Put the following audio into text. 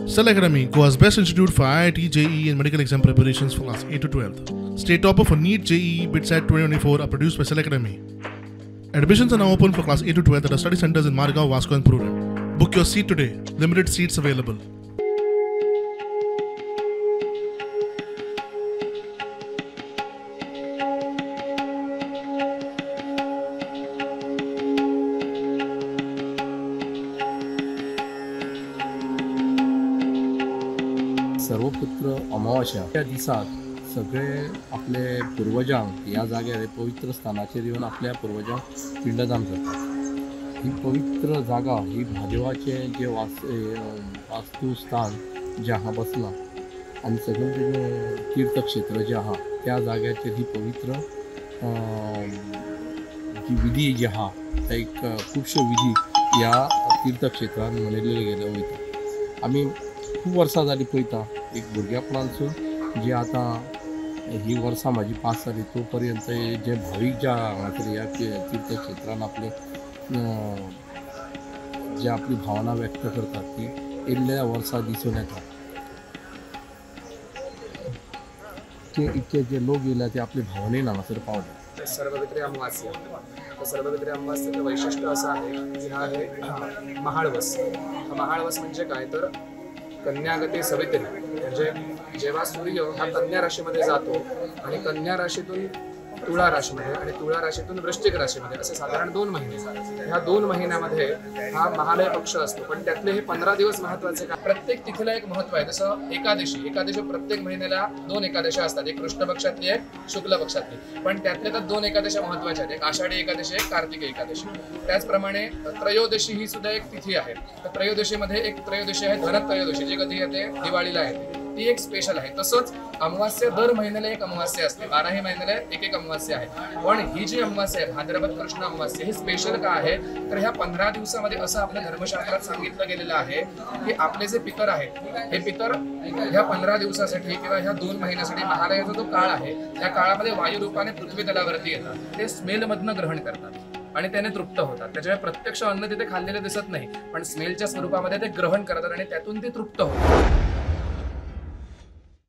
Cell Academy, Goa's best institute for IIT, JEE and medical exam preparations for class 8 to 12th. State topper for NEET, JEE, BITSAT 2024 are produced by Cell Academy. Admissions are now open for class 8 to 12th at our study centers in Margao, Vasco and Pune. Book your seat today. Limited seats available. सर्वपुत्र अमावास्या या दिसात सगळे आपले पूर्वजांक या जाग्यार पवित्र स्थानाचेर येवन आपल्या पूर्वजांक पिंडदान करतात। ही पवित्र जागा ही महादेवाचे जे वास्तुस्थान जे आहा बसला आणि सगळे तीर्थक्षेत्र जे आहा त्या जाग्याचेर ही पवित्र जी विधी जी आहा एक खूबश्यो विधी या तीर्थक्षेत्रान मनयलेले गेले वयता। आमी खूब वर्सां जालीं पळयता एक भुरगेपणानसून जी आतां ही वर्सां म्हाजी पास जाली तो पर्यंत जे भावीक ज्या हांगासर ह्या तीर्थक्षेत्रान आपले जे आपली भावना व्यक्त करतात ती येयल्ल्या वर्सां दिसून येता। ते इतके जे लोक येयला ते आपले भावनेन हांगासर पावले। सर्वपित्री अमावास्या तर सर्वपित्री अमावास्येचं वैशिष्ट्य असं आहे की हा आहे महाळवस। हा महाळवस म्हणजे काय तर कन्यागते सवित्री म्हणजे जेव्हा सूर्य हा कन्या राशीमध्ये जातो आणि कन्या राशीतून तुळा राशीमध्ये आणि तुळा राशीतून वृश्चिक राशीमध्ये असे साधारण 2 महिने, ह्या 2 महिन्यामध्ये हा महालय पक्ष असतो। पण त्यातले हे 15 दिवस महत्वाचे का प्रत्येक तिथीला एक महत्व आहे। जसं एकादशी प्रत्येक महिन्याला 2 एकादशा असतात, एक कृष्ण पक्षातली एक शुक्ल पक्षातली, पण त्यातले तर 2 एकादशा महत्वाच्या आहेत, एक आषाढी एकादशी एक कार्तिकी एकादशी। त्याचप्रमाणे त्रयोदशी ही सुद्धा एक तिथी आहे। तर त्रयोदशीमध्ये एक त्रयोदशी आहे धनत्रयोदशी जी कधी येते दिवाळीला येते, ती एक स्पेशल आहे। तसंच अमावास्या दर महिन्याला एक अमावास्या असते, 12 महिन्याला एक अमावास्या आहे। पण ही जी अमावास्या आहे भाद्रपद कृष्ण अमावास्या ही स्पेशल का आहे तर ह्या 15 दिवसामध्ये असं आपल्या धर्मशास्त्रात सांगितलं गेलेलं आहे की आपले जे पितर आहेत हे पितर ह्या 15 दिवसासाठी किंवा ह्या 2 महिन्यासाठी महालयाचा जो काळ आहे त्या काळामध्ये वायू रूपाने पृथ्वी तलावरती येतात, ते स्मेलमधनं ग्रहण करतात आणि त्याने तृप्त होतात। त्याच्यामुळे प्रत्यक्ष अन्न तिथे खाल्लेले दिसत नाही, पण स्मेलच्या स्वरूपामध्ये ते ग्रहण करतात आणि त्यातून ते तृप्त होतात।